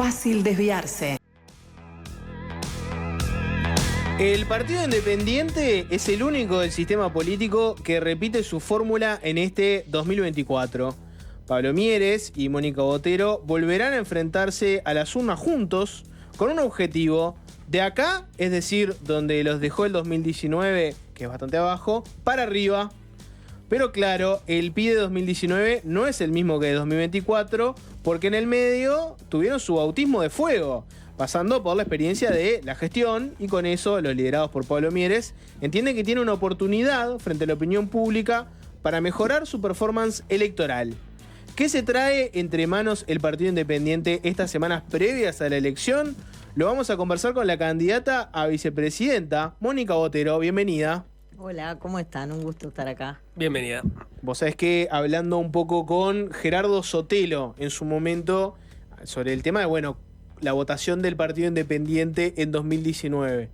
fácil desviarse. El Partido Independiente es el único del sistema político que repite su fórmula en este 2024. Pablo Mieres y Mónica Botero volverán a enfrentarse a las urnas juntos con un objetivo de acá, es decir, donde los dejó el 2019, que es bastante abajo, para arriba. Pero claro, el PIB de 2019 no es el mismo que de 2024, porque en el medio tuvieron su bautismo de fuego, pasando por la experiencia de la gestión, y con eso los liderados por Pablo Mieres entienden que tiene una oportunidad frente a la opinión pública para mejorar su performance electoral. ¿Qué se trae entre manos el Partido Independiente estas semanas previas a la elección? Lo vamos a conversar con la candidata a vicepresidenta, Mónica Botero. Bienvenida. Hola, ¿cómo están? Un gusto estar acá. Bienvenida. Vos sabés que hablando un poco con Gerardo Sotelo en su momento sobre el tema de, bueno, la votación del Partido Independiente en 2019.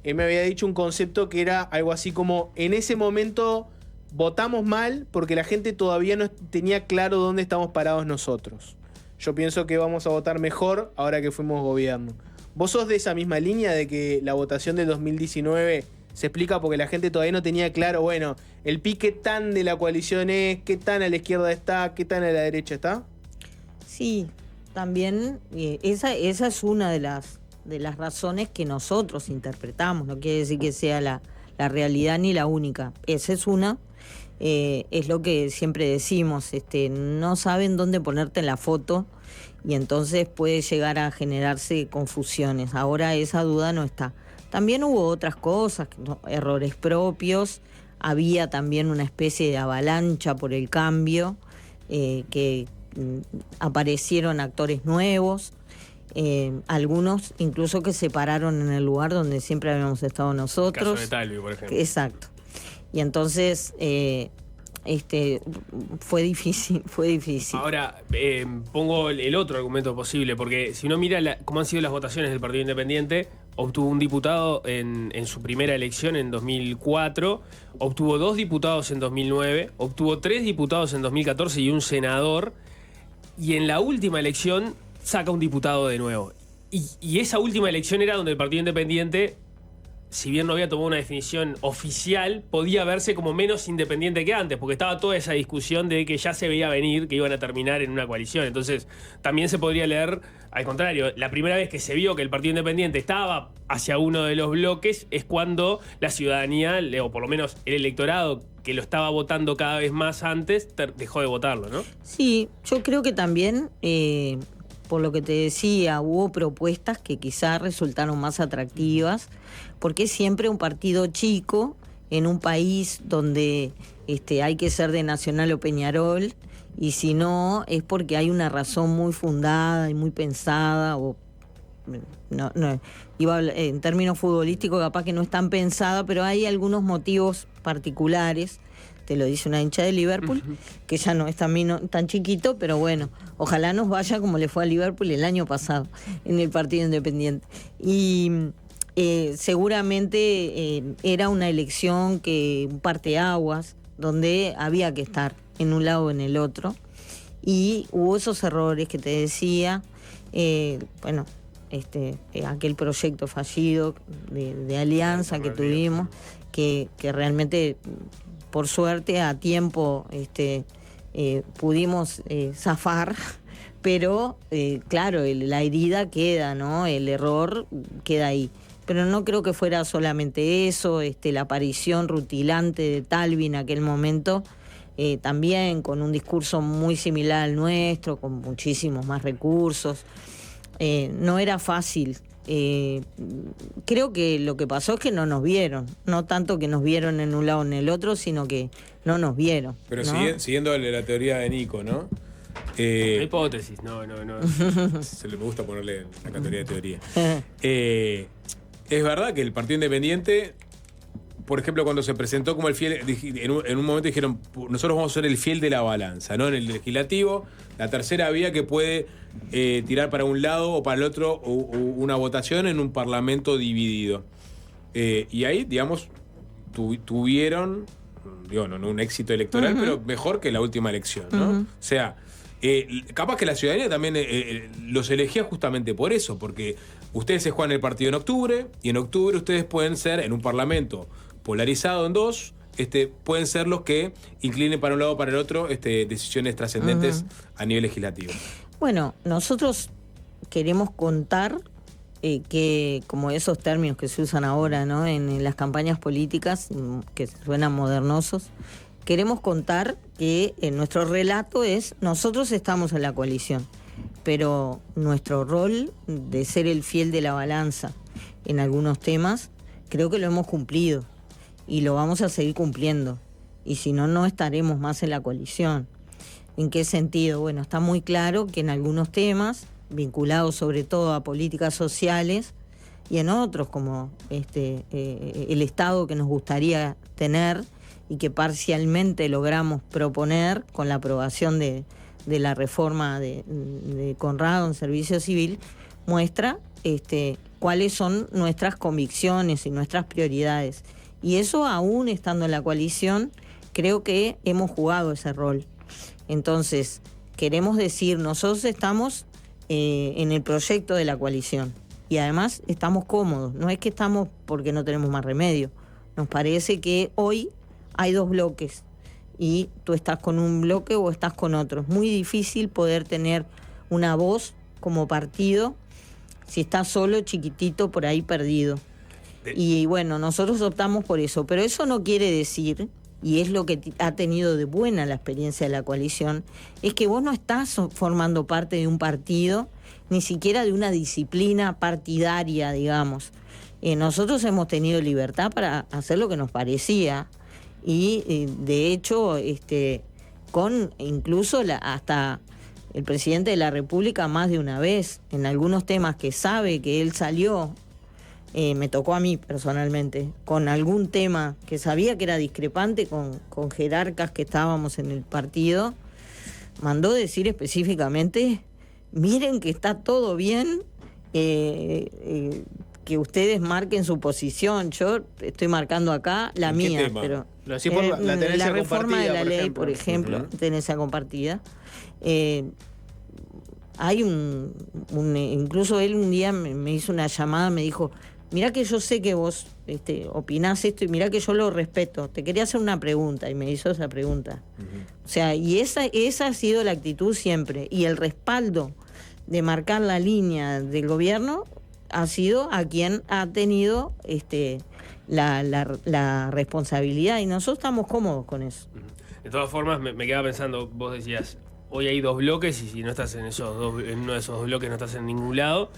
Él me había dicho un concepto que era algo así como, en ese momento votamos mal porque la gente todavía no tenía claro dónde estamos parados nosotros. Yo pienso que vamos a votar mejor ahora que fuimos gobierno. ¿Vos sos de esa misma línea de que la votación del 2019 se explica porque la gente todavía no tenía claro, bueno, el pique tan de la coalición es, qué tan a la izquierda está, qué tan a la derecha está? Sí, también esa es una de las razones que nosotros interpretamos. No quiere decir que sea la realidad ni la única. Esa es una. Es lo que siempre decimos, no saben dónde ponerte en la foto y entonces puede llegar a generarse confusiones. Ahora esa duda no está. También hubo otras cosas, errores propios, había también una especie de avalancha por el cambio, que aparecieron actores nuevos, algunos incluso que se pararon en el lugar donde siempre habíamos estado nosotros. El caso de Talvi, por ejemplo. Exacto. Y entonces fue difícil. Ahora, pongo el otro argumento posible, porque si uno mira cómo han sido las votaciones del Partido Independiente, obtuvo un diputado en su primera elección en 2004, obtuvo 2 diputados en 2009, obtuvo 3 diputados en 2014 y un senador, y en la última elección saca un diputado de nuevo. Y esa última elección era donde el Partido Independiente, si bien no había tomado una definición oficial, podía verse como menos independiente que antes, porque estaba toda esa discusión de que ya se veía venir que iban a terminar en una coalición. Entonces, también se podría leer, al contrario, la primera vez que se vio que el Partido Independiente estaba hacia uno de los bloques es cuando la ciudadanía, o por lo menos el electorado, que lo estaba votando cada vez más antes, dejó de votarlo, ¿no? Sí, yo creo que también, por lo que te decía, hubo propuestas que quizás resultaron más atractivas, porque es siempre un partido chico en un país donde hay que ser de Nacional o Peñarol, y si no es porque hay una razón muy fundada y muy pensada, o no iba a hablar, en términos futbolísticos capaz que no es tan pensada, pero hay algunos motivos particulares. Te lo dice una hincha de Liverpool, que ya no es tan chiquito, pero bueno, ojalá nos vaya como le fue a Liverpool el año pasado en el Partido Independiente. Y seguramente era una elección un parteaguas, donde había que estar en un lado o en el otro, y hubo esos errores que te decía, aquel proyecto fallido de alianza que tuvimos, que realmente, por suerte, a tiempo pudimos zafar, pero claro, la herida queda, ¿no? El error queda ahí. Pero no creo que fuera solamente eso, la aparición rutilante de Talvi en aquel momento, también con un discurso muy similar al nuestro, con muchísimos más recursos. No era fácil. Creo que lo que pasó es que no nos vieron, no tanto que nos vieron en un lado o en el otro, sino que no nos vieron. Pero ¿no? siguiendo la teoría de Nico, ¿no? Hipótesis, no. Se le gusta ponerle la teoría de teoría. Es verdad que el Partido Independiente, por ejemplo, cuando se presentó como el fiel, en un momento dijeron, nosotros vamos a ser el fiel de la balanza, ¿no? En el legislativo, la tercera vía que puede tirar para un lado o para el otro una votación en un parlamento dividido. Y ahí, digamos, tuvieron, no un éxito electoral, pero mejor que la última elección, ¿no? O sea, Capaz que la ciudadanía también los elegía justamente por eso, porque ustedes se juegan el partido en octubre, y en octubre ustedes pueden ser, en un parlamento polarizado en dos, pueden ser los que inclinen para un lado o para el otro decisiones trascendentes a nivel legislativo. Bueno, nosotros queremos contar que, como esos términos que se usan ahora, ¿no?, en las campañas políticas, que suenan modernosos, queremos contar que nuestro relato es: nosotros estamos en la coalición, pero nuestro rol de ser el fiel de la balanza en algunos temas, creo que lo hemos cumplido y lo vamos a seguir cumpliendo. Y si no, no estaremos más en la coalición. ¿En qué sentido? Bueno, está muy claro que en algunos temas, vinculados sobre todo a políticas sociales, y en otros como el Estado que nos gustaría tener y que parcialmente logramos proponer con la aprobación de la reforma de Conrado en servicio civil, muestra cuáles son nuestras convicciones y nuestras prioridades. Y eso, aún estando en la coalición, creo que hemos jugado ese rol. Entonces, queremos decir, nosotros estamos en el proyecto de la coalición y además estamos cómodos. No es que estamos porque no tenemos más remedio. Nos parece que hoy hay dos bloques y tú estás con un bloque o estás con otro. Es muy difícil poder tener una voz como partido si estás solo, chiquitito, por ahí perdido. Y bueno, nosotros optamos por eso, pero eso no quiere decir, y es lo que ha tenido de buena la experiencia de la coalición, es que vos no estás formando parte de un partido, ni siquiera de una disciplina partidaria, digamos. Nosotros hemos tenido libertad para hacer lo que nos parecía, y de hecho, con incluso hasta el presidente de la República más de una vez, en algunos temas que sabe que él salió, me tocó a mí personalmente, con algún tema que sabía que era discrepante con jerarcas que estábamos en el partido, mandó decir específicamente: miren que está todo bien, que ustedes marquen su posición. Yo estoy marcando acá la mía, pero la reforma de la ley, por ejemplo, tenencia compartida. Hay incluso él un día me hizo una llamada, me dijo: mirá que yo sé que vos opinás esto y mirá que yo lo respeto. Te quería hacer una pregunta, y me hizo esa pregunta. O sea, y esa ha sido la actitud siempre. Y el respaldo de marcar la línea del gobierno ha sido a quien ha tenido la responsabilidad, y nosotros estamos cómodos con eso. De todas formas, me quedaba pensando, vos decías, hoy hay dos bloques, y si no estás en uno de esos dos bloques no estás en ningún lado.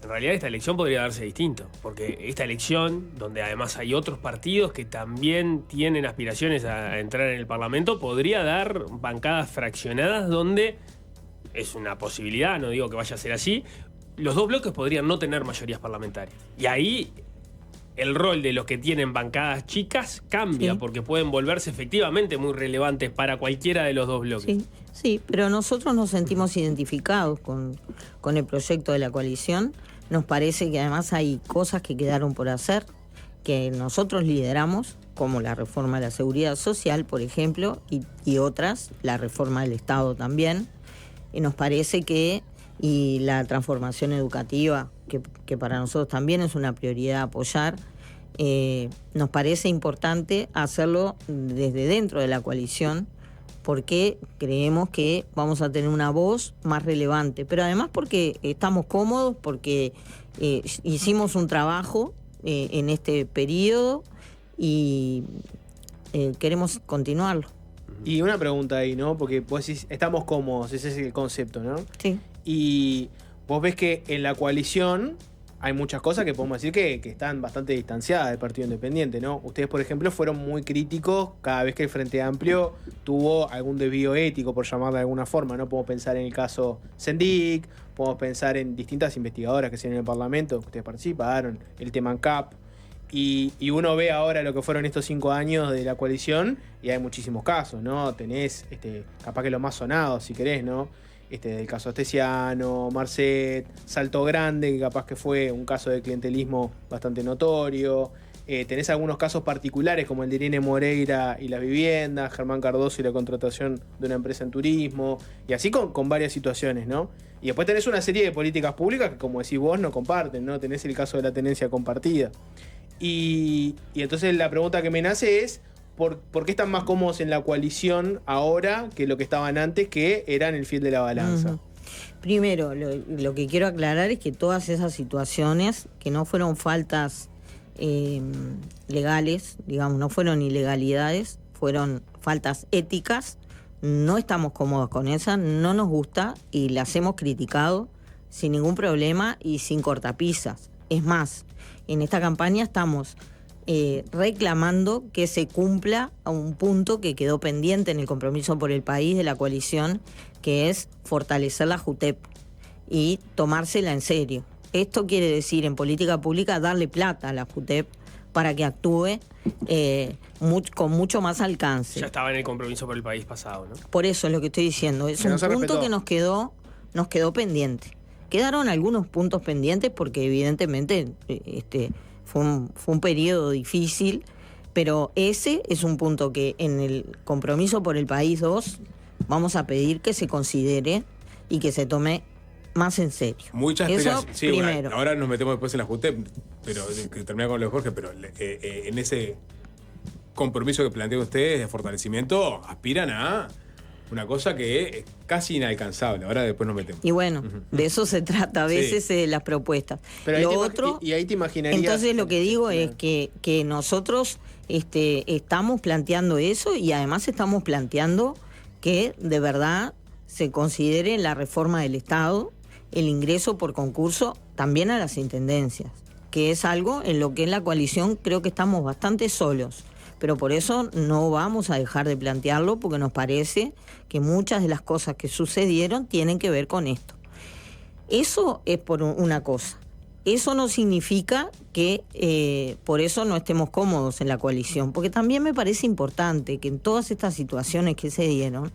En realidad esta elección podría darse distinto, porque esta elección, donde además hay otros partidos que también tienen aspiraciones a entrar en el Parlamento, podría dar bancadas fraccionadas donde es una posibilidad, no digo que vaya a ser así, los dos bloques podrían no tener mayorías parlamentarias. Y ahí el rol de los que tienen bancadas chicas cambia, sí, porque pueden volverse efectivamente muy relevantes para cualquiera de los dos bloques. Sí, pero nosotros nos sentimos identificados con el proyecto de la coalición. Nos parece que además hay cosas que quedaron por hacer, que nosotros lideramos, como la reforma de la seguridad social, por ejemplo, y otras, la reforma del Estado también. Y nos parece que, y la transformación educativa, que para nosotros también es una prioridad apoyar, nos parece importante hacerlo desde dentro de la coalición, porque creemos que vamos a tener una voz más relevante, pero además porque estamos cómodos, porque hicimos un trabajo en este periodo y queremos continuarlo. Y una pregunta ahí, ¿no? Porque vos decís, estamos cómodos, ese es el concepto, ¿no? Sí. Y vos ves que en la coalición hay muchas cosas que podemos decir que están bastante distanciadas del Partido Independiente, ¿no? Ustedes, por ejemplo, fueron muy críticos cada vez que el Frente Amplio tuvo algún desvío ético, por llamarlo de alguna forma, ¿no? Podemos pensar en el caso Sendic, podemos pensar en distintas investigadoras que se en el Parlamento, que ustedes participaron, el tema ANCAP, y uno ve ahora lo que fueron estos 5 años de la coalición, y hay muchísimos casos, ¿no? Tenés, capaz que los más sonados, si querés, ¿no? Del caso Astesiano, Marcet, Salto Grande, que capaz que fue un caso de clientelismo bastante notorio, tenés algunos casos particulares como el de Irene Moreira y las viviendas, Germán Cardoso y la contratación de una empresa en turismo, y así con varias situaciones, ¿no? Y después tenés una serie de políticas públicas que, como decís vos, no comparten, ¿no? Tenés el caso de la tenencia compartida. Y entonces la pregunta que me nace es, ¿por qué están más cómodos en la coalición ahora que lo que estaban antes, que eran el fiel de la balanza? Ujú. Primero, lo que quiero aclarar es que todas esas situaciones, que no fueron faltas legales, digamos, no fueron ilegalidades, fueron faltas éticas, no estamos cómodos con esas, no nos gusta y las hemos criticado sin ningún problema y sin cortapisas. Es más, en esta campaña estamos reclamando que se cumpla a un punto que quedó pendiente en el compromiso por el país de la coalición, que es fortalecer la JUTEP y tomársela en serio. Esto quiere decir, en política pública, darle plata a la JUTEP para que actúe con mucho más alcance. Ya estaba en el compromiso por el país pasado, ¿no? Por eso es lo que estoy diciendo. Es Que un no se punto respetó. que nos quedó pendiente. Quedaron algunos puntos pendientes porque evidentemente fue un periodo difícil, pero ese es un punto que en el compromiso por el país 2 vamos a pedir que se considere y que se tome más en serio. Muchas Eso sí, primero. ahora nos metemos después en la JUTEP, pero que termina con lo de Jorge, pero en ese compromiso que plantean ustedes de fortalecimiento, aspiran a una cosa que es casi inalcanzable. Ahora después nos metemos. Y bueno, de eso se trata a veces las propuestas. Pero ahí Lo te otro, y ahí te imaginarías... entonces lo que digo es que nosotros estamos planteando eso y además estamos planteando que de verdad se considere la reforma del Estado, el ingreso por concurso también a las intendencias, que es algo en lo que en la coalición creo que estamos bastante solos. Pero por eso no vamos a dejar de plantearlo, porque nos parece que muchas de las cosas que sucedieron tienen que ver con esto. Eso es por una cosa. Eso no significa que por eso no estemos cómodos en la coalición, porque también me parece importante que en todas estas situaciones que se dieron,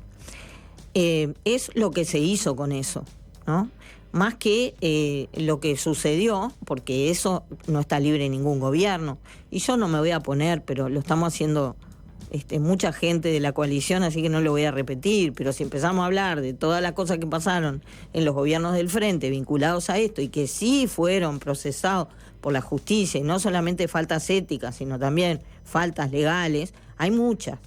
es lo que se hizo con eso, ¿no? Más que lo que sucedió, porque eso no está libre en ningún gobierno. Y yo no me voy a poner, pero lo estamos haciendo mucha gente de la coalición, así que no lo voy a repetir. Pero si empezamos a hablar de todas las cosas que pasaron en los gobiernos del Frente vinculados a esto y que sí fueron procesados por la justicia, y no solamente faltas éticas, sino también faltas legales, hay muchas.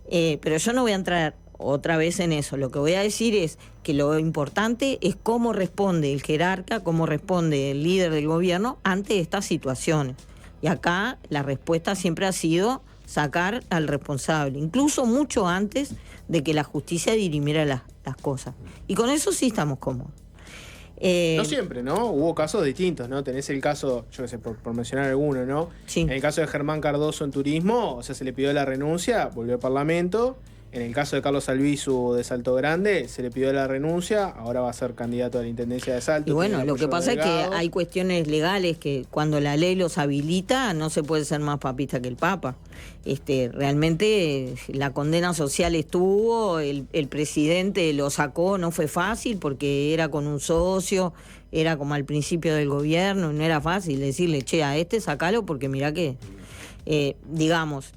Pero yo no voy a entrar otra vez en eso. Lo que voy a decir es que lo importante es cómo responde el jerarca, cómo responde el líder del gobierno ante estas situaciones. Y acá la respuesta siempre ha sido sacar al responsable, incluso mucho antes de que la justicia dirimiera las cosas. Y con eso sí estamos cómodos. No siempre, ¿no? Hubo casos distintos, ¿no? Tenés el caso, yo qué sé, por mencionar alguno, ¿no? Sí. En el caso de Germán Cardoso en turismo, o sea, se le pidió la renuncia, volvió al Parlamento. En el caso de Carlos Albizu de Salto Grande, se le pidió la renuncia, ahora va a ser candidato a la Intendencia de Salto. Y bueno, tiene lo que apoyo pasa es que delegado. hay cuestiones legales que cuando la ley los habilita no se puede ser más papista que el Papa. Realmente la condena social estuvo, el presidente lo sacó, no fue fácil porque era con un socio, era como al principio del gobierno, no era fácil decirle, che, a sacalo porque mirá que, digamos...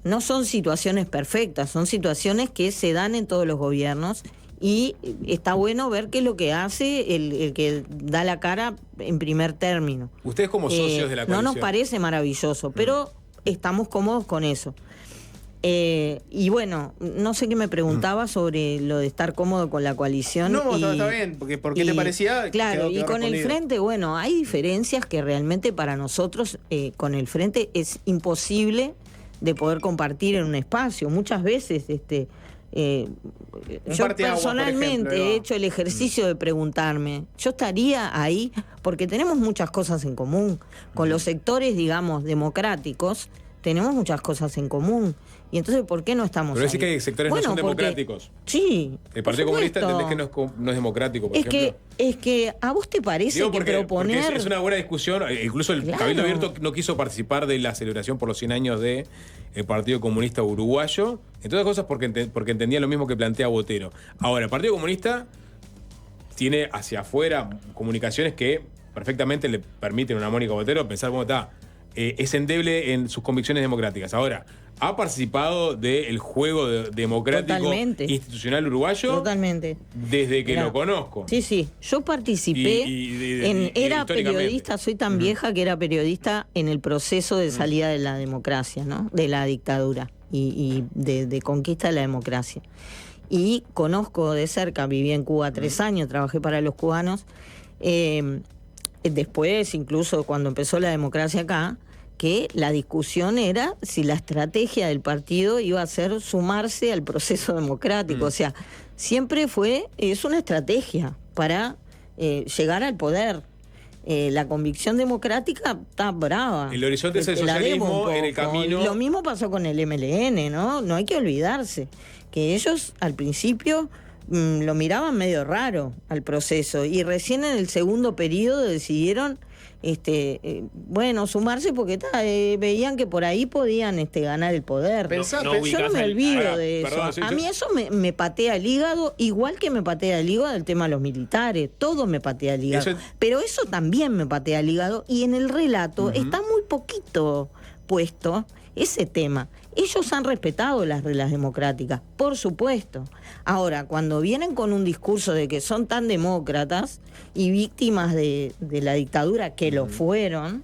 no son situaciones perfectas, son situaciones que se dan en todos los gobiernos y está bueno ver qué es lo que hace el que da la cara en primer término. Ustedes como socios de la coalición. No nos parece maravilloso, pero estamos cómodos con eso. Y bueno, no sé qué me preguntaba sobre lo de estar cómodo con la coalición. No, está bien, porque ¿por qué te parecía? Claro, Quedó y con el respondido. Frente, bueno, hay diferencias que realmente para nosotros con el Frente es imposible de poder compartir en un espacio. Muchas veces yo parteaguas, por personalmente ejemplo, he ¿no? hecho el ejercicio de preguntarme, yo estaría ahí porque tenemos muchas cosas en común. Con los sectores, digamos, democráticos, tenemos muchas cosas en común. Y entonces, ¿por qué no estamos Pero decís ahí? que hay sectores Bueno, no son porque- democráticos. Sí. El por Partido Comunista supuesto. entendés que no es democrático, por Es ejemplo. que a vos te parece Digo que porque proponer... es una buena discusión. Incluso el Claro. Cabildo Abierto no quiso participar de la celebración por los 100 años del Partido Comunista Uruguayo. Entre otras cosas porque entendía lo mismo que plantea Botero. Ahora, el Partido Comunista tiene hacia afuera comunicaciones que perfectamente le permiten a una Mónica Botero pensar, bueno, está, es endeble en sus convicciones democráticas. Ahora, ¿ha participado del juego democrático Totalmente. institucional uruguayo? Totalmente. Desde que lo conozco. Sí, sí. Yo participé, era históricamente. periodista, soy tan vieja que era periodista en el proceso de salida de la democracia, ¿no? De la dictadura y de conquista de la democracia. Y conozco de cerca, viví en Cuba 3 años, trabajé para los cubanos. Después, incluso cuando empezó la democracia acá, que la discusión era si la estrategia del partido iba a ser sumarse al proceso democrático. O sea, siempre es una estrategia para llegar al poder. La convicción democrática está brava. El horizonte es el La debo un socialismo en el poco. camino. Lo mismo pasó con el MLN, ¿no? No hay que olvidarse que ellos al principio lo miraban medio raro al proceso y recién en el segundo periodo decidieron sumarse porque veían que por ahí podían ganar el poder. Pensá, Yo no me olvido de eso. perdón, A mí eso me patea el hígado, igual que me patea el hígado el tema de los militares. Todo me patea el hígado. Pero eso también me patea el hígado y en el relato está muy poquito puesto ese tema. Ellos han respetado las reglas democráticas, por supuesto. Ahora, cuando vienen con un discurso de que son tan demócratas y víctimas de la dictadura, que lo fueron,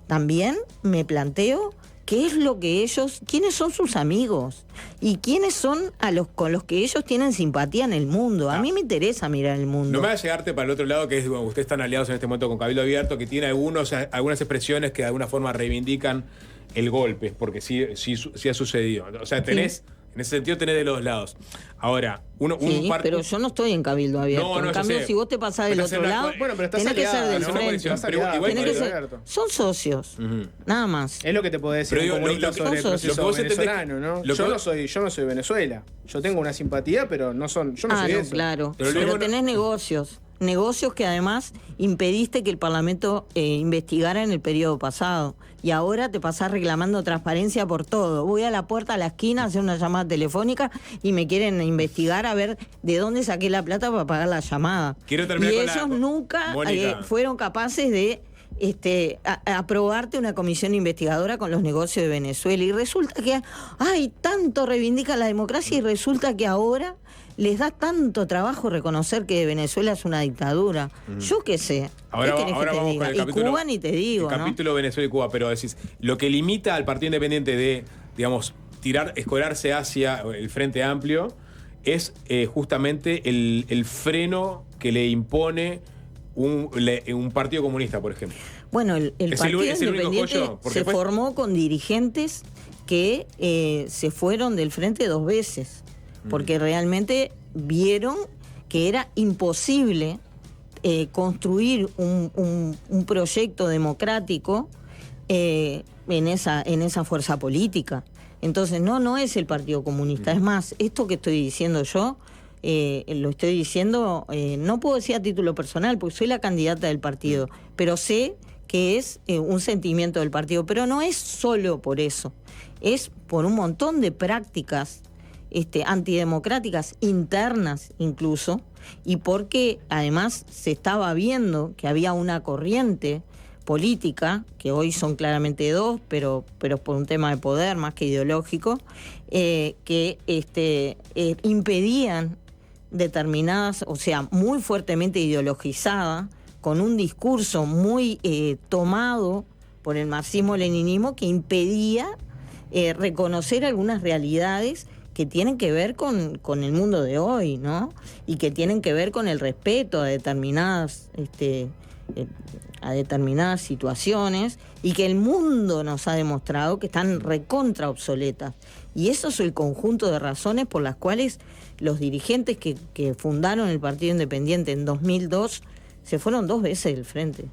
también me planteo qué es lo que quiénes son sus amigos y quiénes son con los que ellos tienen simpatía en el mundo. A mí me interesa mirar el mundo. No me va a llegarte para el otro lado, que es, bueno, ustedes están aliados en este momento con Cabildo Abierto, que tiene algunas expresiones que de alguna forma reivindican el golpe, porque sí ha sucedido. O sea, tenés, en ese sentido tenés de los dos lados. Ahora, pero yo no estoy en Cabildo Abierto. En cambio, si vos te pasás del otro lado, bueno, pero estás tenés que ser del frente. Son socios, nada más. Es lo que te puedo decir Pero un comunista sobre el proceso venezolano, ¿no? Yo no soy Venezuela. Yo tengo una simpatía, pero yo no soy eso. Claro. Pero tenés negocios que además impediste que el Parlamento investigara en el periodo pasado. Y ahora te pasás reclamando transparencia por todo. Voy a la puerta, a la esquina, a hacer una llamada telefónica y me quieren investigar a ver de dónde saqué la plata para pagar la llamada. Quiero terminar y con ellos nunca Mónica. fueron capaces de aprobarte una comisión investigadora con los negocios de Venezuela. Y resulta que tanto reivindica la democracia y resulta que ahora les da tanto trabajo reconocer que Venezuela es una dictadura. Yo qué sé. Ahora ¿Qué querés que te vamos diga? con el Y capítulo, Cuba ni te digo, el ¿no? capítulo Venezuela y Cuba, pero decís, lo que limita al Partido Independiente de, digamos, escorarse hacia el Frente Amplio es justamente el freno que le impone un partido comunista, por ejemplo. Bueno, el Partido Independiente se formó con dirigentes que se fueron del frente 2 veces, porque realmente vieron que era imposible construir un proyecto democrático en esa fuerza política. Entonces no es el Partido Comunista. Es más, esto que estoy diciendo yo, lo estoy diciendo, no puedo decir a título personal, porque soy la candidata del partido, pero sé que es un sentimiento del partido. Pero no es solo por eso, es por un montón de prácticas antidemocráticas internas incluso, y porque además se estaba viendo que había una corriente política, que hoy son claramente 2, pero por un tema de poder más que ideológico, que impedían determinadas, o sea, muy fuertemente ideologizada, con un discurso muy tomado por el marxismo-leninismo, que impedía reconocer algunas realidades que tienen que ver con el mundo de hoy, ¿no? Y que tienen que ver con el respeto a determinadas situaciones, y que el mundo nos ha demostrado que están recontra obsoletas. Y eso es el conjunto de razones por las cuales los dirigentes que fundaron el Partido Independiente en 2002 se fueron 2 veces del frente.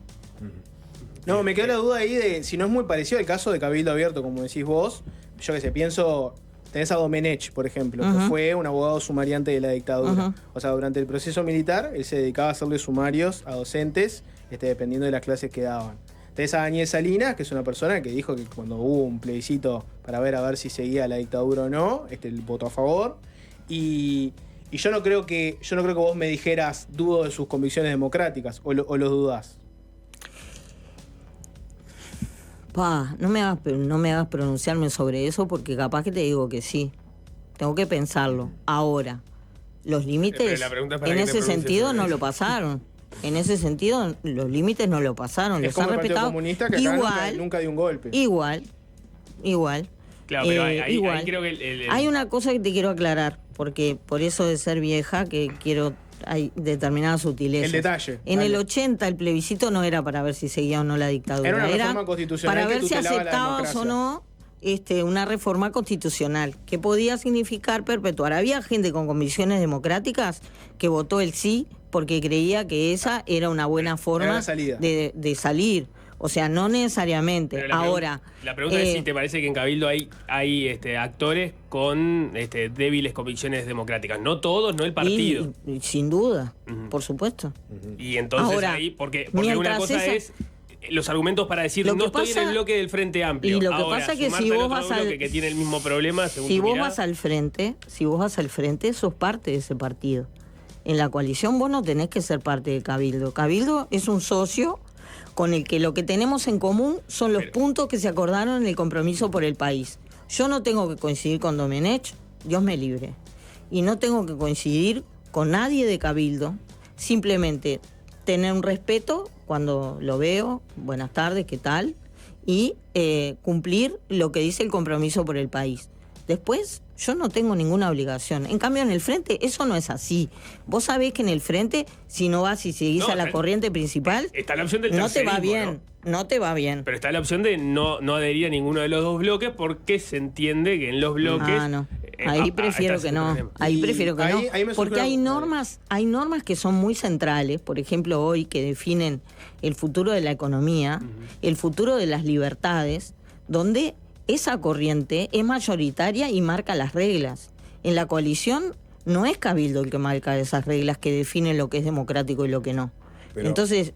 No, me queda la duda ahí de si no es muy parecido al caso de Cabildo Abierto, como decís vos. Yo que sé, pienso, tenés a Domenech, por ejemplo, que fue un abogado sumariante de la dictadura. O sea, durante el proceso militar, él se dedicaba a hacerle sumarios a docentes, dependiendo de las clases que daban. Tenés a Añez Salinas, que es una persona que dijo que cuando hubo un plebiscito para ver si seguía la dictadura o no, él votó a favor. Y yo no creo que vos me dijeras dudo de sus convicciones democráticas, o los dudás. No me hagas pronunciarme sobre eso porque capaz que te digo que sí. Tengo que pensarlo. Ahora, los límites la pregunta es para en que te ese pronuncies sentido sobre no eso. lo pasaron. En ese sentido, los límites no lo pasaron. Es Los como han el Partido respetado. Comunista que acá nunca dio un golpe. Igual. Claro, pero ahí igual. creo que Hay una cosa que te quiero aclarar, porque por eso de ser vieja, que quiero, hay determinadas sutilezas. El detalle, En dale. el 80 el plebiscito no era para ver si seguía o no la dictadura. Era una reforma constitucional para que ver si tutelaba la aceptabas democracia. o no una reforma constitucional, que podía significar perpetuar. Había gente con convicciones democráticas que votó el sí porque creía que esa era una buena forma la salida. de salir. O sea, no necesariamente. Pero Ahora, la pregunta es si te parece que en Cabildo hay actores con débiles convicciones democráticas. No todos, no el partido. y sin duda, Ujú. por supuesto. Y entonces Ahora, ahí, porque una mientras cosa es los argumentos para decir Lo que no estoy pasa- en el bloque del Frente Amplio. y lo que Ahora, pasa que sumarte si al vos otro vas al- bloque que tiene el mismo problema, según Si tu vos mirada, vas al frente, sos parte de ese partido. En la coalición vos no tenés que ser parte de Cabildo. Cabildo es un socio con el que lo que tenemos en común son los puntos que se acordaron en el compromiso por el país. Yo no tengo que coincidir con Domenech, Dios me libre. Y no tengo que coincidir con nadie de Cabildo. Simplemente tener un respeto cuando lo veo, buenas tardes, ¿qué tal? Y cumplir lo que dice el compromiso por el país. Después, yo no tengo ninguna obligación. En cambio, en el frente, eso no es así. Vos sabés que en el frente, si no vas y seguís No, a la está- corriente principal, está la opción del no te va tercerismo, bien. No te va bien. Pero está la opción de no adherir a ninguno de los dos bloques porque se entiende que en los bloques... No. Ahí prefiero está que ese no. problema. Ahí Y prefiero que ahí- no. ahí me surge Porque una- hay normas que son muy centrales, por ejemplo, hoy que definen el futuro de la economía, el futuro de las libertades, donde esa corriente es mayoritaria y marca las reglas. En la coalición no es Cabildo el que marca esas reglas que definen lo que es democrático y lo que no. Pero- Entonces,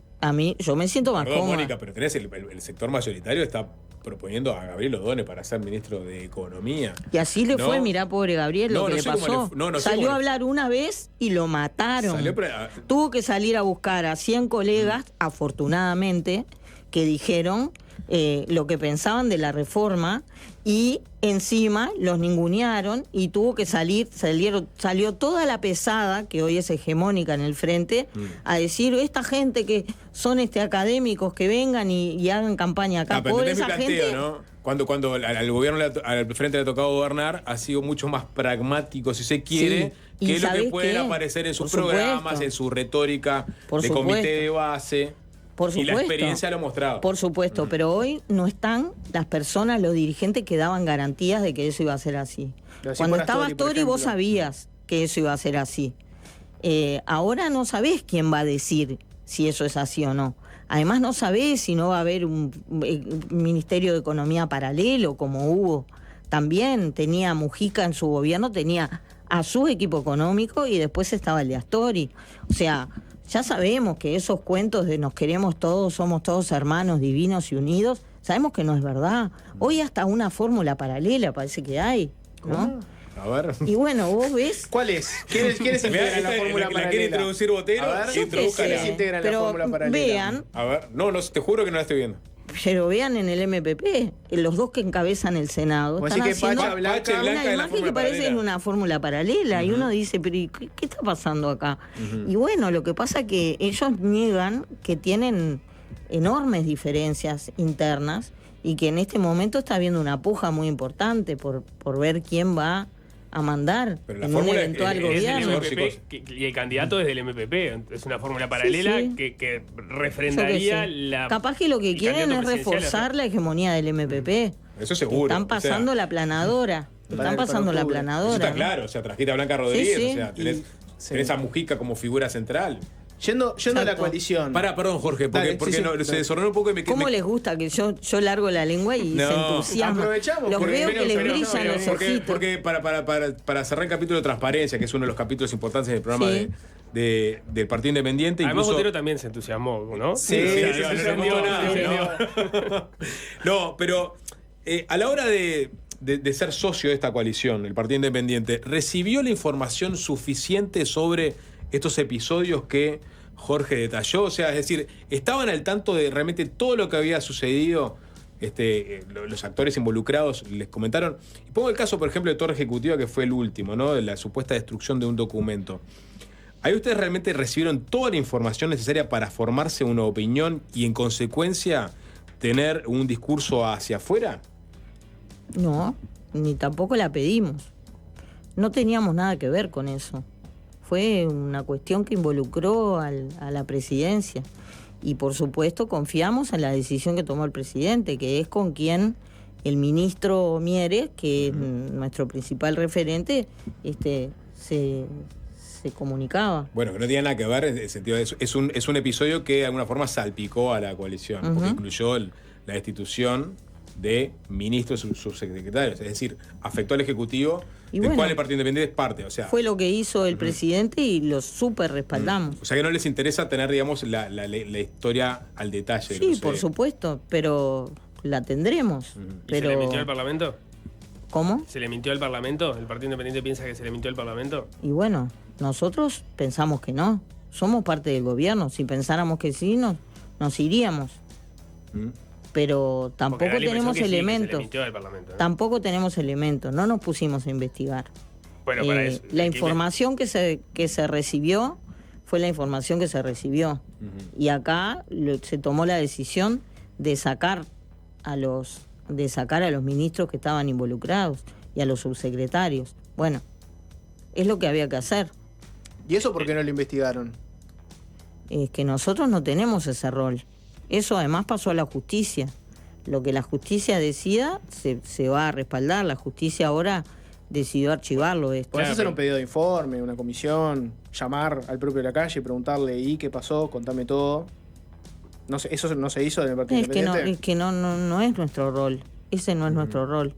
yo me siento más Perdón, cómoda. Mónica, pero tenés el sector mayoritario está proponiendo a Gabriel O'Donnell para ser ministro de Economía. Y así le ¿No? fue, mirá, pobre Gabriel, No, lo que no le sé cómo pasó. le- no sé Salió cómo a le- hablar una vez y lo mataron. Salió pre- Tuvo que salir a buscar a 100 colegas, afortunadamente, que dijeron lo que pensaban de la reforma y encima los ningunearon y tuvo que salió toda la pesada, que hoy es hegemónica en el frente, a decir, esta gente que son académicos que vengan y hagan campaña acá. pero Pobre entendés mi esa planteo, gente. ¿no? Cuando al gobierno, al frente le ha tocado gobernar, ha sido mucho más pragmático, si se quiere, Sí. ¿Y que es lo que sabés puede qué? aparecer en sus Por programas, supuesto. en su retórica Por de supuesto. comité de base. Por Y la supuesto. experiencia lo ha mostrado. Por supuesto, pero hoy no están las personas, los dirigentes que daban garantías de que eso iba a ser así. Lo Cuando para estabas Astori, por Astori, vos ejemplo. sabías que eso iba a ser así. Ahora no sabés quién va a decir si eso es así o no. Además no sabés si no va a haber un Ministerio de Economía paralelo como hubo. También tenía Mujica en su gobierno, tenía a su equipo económico y después estaba el de Astori. O sea, ya sabemos que esos cuentos de nos queremos todos, somos todos hermanos divinos y unidos, sabemos que no es verdad. Hoy hasta una fórmula paralela parece que hay, ¿no? A ver. Y bueno, vos ves... ¿Cuál es? ¿Quiénes integran la Esta- fórmula la quiere paralela? introducir Botero, A ver, Yo introdúcala. ¿quiénes integran la pero fórmula paralela? vean, A ver, no, te juro que no la estoy viendo. pero vean en el MPP, los dos que encabezan el Senado, Vos están decís que haciendo Pacha Blanca- Pacha y Blanca una es la imagen fórmula que parece paralela. una fórmula paralela y uno dice, pero ¿y qué está pasando acá? Y bueno, lo que pasa es que ellos niegan que tienen enormes diferencias internas y que en este momento está habiendo una puja muy importante por ver quién va a mandar Pero la en un fórmula eventual es Es del gobierno. MPP y el candidato es del MPP. Es una fórmula paralela sí. que Yo qué refrendaría sé. la. Capaz que lo que el quieren candidato es presidencial. reforzar la hegemonía del MPP. Eso seguro. Están o sea, pasando la planadora. Para Están el pasando la octubre. Eso planadora. está ¿no? claro, o sea, trajiste a Blanca Rodríguez, Sí, o sea, tenés, sí. tenés a Mujica como figura central. Yendo a la Exacto. coalición. Perdón, Jorge, porque, Dale, porque sí, no, sí, se dale. desordenó un poco y me ¿Cómo me- les gusta que yo largo la lengua y No. se entusiasman? Aprovechamos, Los porque veo que les pero- brillan pero- los porque, ojitos. porque para cerrar el capítulo de transparencia, que es uno de los capítulos importantes del programa Sí. del Partido Independiente, Además, incluso... Botero también se entusiasmó, ¿no? Sí, O sea, sí, se no le encendió, gustó nada, se ¿no? encendió. No, pero a la hora de ser socio de esta coalición, el Partido Independiente, ¿recibió la información suficiente sobre estos episodios que Jorge detalló? O sea, es decir, ¿estaban al tanto de realmente todo lo que había sucedido los actores involucrados les comentaron. Y pongo el caso, por ejemplo, de Torre Ejecutiva, que fue el último, ¿no? De la supuesta destrucción de un documento. ¿Ahí ustedes realmente recibieron toda la información necesaria para formarse una opinión y, en consecuencia, tener un discurso hacia afuera? No, ni tampoco la pedimos. No teníamos nada que ver con eso. Fue una cuestión que involucró a la presidencia. Y por supuesto confiamos en la decisión que tomó el presidente, que es con quien el ministro Mieres, que es nuestro principal referente, se comunicaba. Bueno, que no tiene nada que ver en el sentido de eso. Es un episodio que de alguna forma salpicó a la coalición, porque incluyó la destitución de ministros y subsecretarios. Es decir, afectó al Ejecutivo, del cual el Partido Independiente es parte. O sea, fue lo que hizo el presidente y lo súper respaldamos. O sea que no les interesa tener, digamos, la historia al detalle. Sí, por supuesto, pero la tendremos. Pero... ¿Se le mintió al Parlamento? ¿Cómo? ¿Se le mintió al Parlamento? ¿El Partido Independiente piensa que se le mintió al Parlamento? Y bueno, nosotros pensamos que no. Somos parte del gobierno. Si pensáramos que sí, nos iríamos. Pero tampoco tenemos elementos. Tampoco tenemos elementos. No nos pusimos a investigar. Bueno, para eso, la información que se recibió fue la información que se recibió. Y acá se tomó la decisión de sacar a los ministros que estaban involucrados y a los subsecretarios. Bueno, es lo que había que hacer. ¿Y eso por qué no lo investigaron? Es que nosotros no tenemos ese rol. Eso además pasó a la justicia. Lo que la justicia decida se va a respaldar. La justicia ahora decidió archivarlo esto. Podés hacer un pedido de informe, una comisión, llamar al propio de la calle, preguntarle, ¿y qué pasó? Contame todo. No sé, ¿eso no se hizo en el Partido Independiente? Es que no es nuestro rol. Ese no es nuestro rol.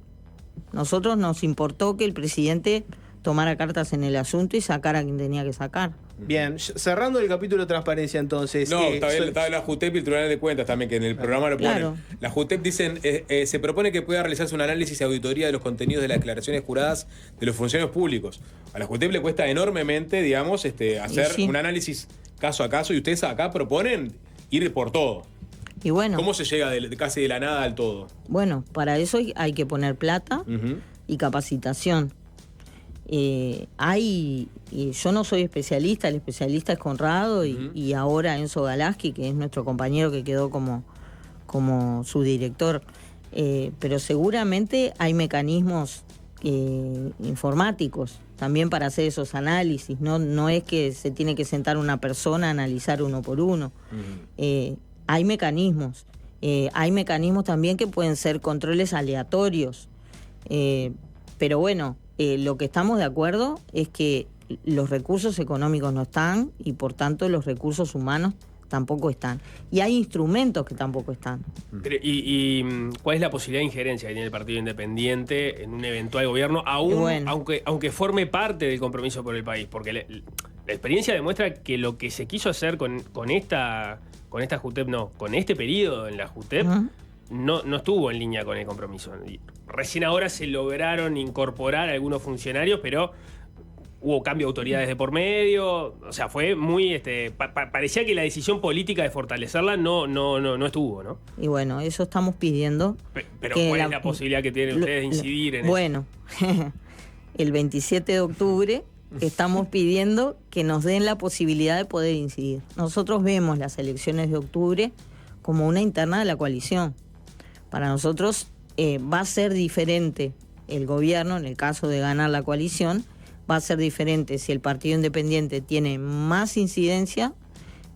Nosotros nos importó que el presidente tomara cartas en el asunto y sacara a quien tenía que sacar. Bien, cerrando el capítulo de transparencia entonces. No, estaba la JUTEP y el Tribunal de Cuentas también, que en el programa lo ponen. Claro. La JUTEP dicen, se propone que pueda realizarse un análisis y auditoría de los contenidos de las declaraciones juradas de los funcionarios públicos. A la JUTEP le cuesta enormemente, digamos, hacer un análisis caso a caso, y ustedes acá proponen ir por todo. Y bueno, ¿cómo se llega casi de la nada al todo? Bueno, para eso hay que poner plata y capacitación. Yo no soy especialista, el especialista es Conrado y ahora Enzo Galaski, que es nuestro compañero que quedó como subdirector. Pero seguramente hay mecanismos informáticos también para hacer esos análisis. No es que se tiene que sentar una persona a analizar uno por uno. Hay mecanismos. Hay mecanismos también que pueden ser controles aleatorios. Pero bueno, lo que estamos de acuerdo es que los recursos económicos no están y por tanto los recursos humanos tampoco están. Y hay instrumentos que tampoco están. ¿Y cuál es la posibilidad de injerencia que tiene el Partido Independiente en un eventual gobierno, aunque forme parte del compromiso por el país? Porque la experiencia demuestra que lo que se quiso hacer con esta JUTEP, con este periodo en la JUTEP, no estuvo en línea con el compromiso. Recién ahora se lograron incorporar algunos funcionarios, pero hubo cambio de autoridades de por medio. O sea, fue muy... parecía que la decisión política de fortalecerla no estuvo, ¿no? Y bueno, eso estamos pidiendo. Pero ¿cuál es la posibilidad que tienen ustedes de incidir en eso? Bueno, el 27 de octubre estamos pidiendo que nos den la posibilidad de poder incidir. Nosotros vemos las elecciones de octubre como una interna de la coalición. Para nosotros va a ser diferente el gobierno, en el caso de ganar la coalición, va a ser diferente si el Partido Independiente tiene más incidencia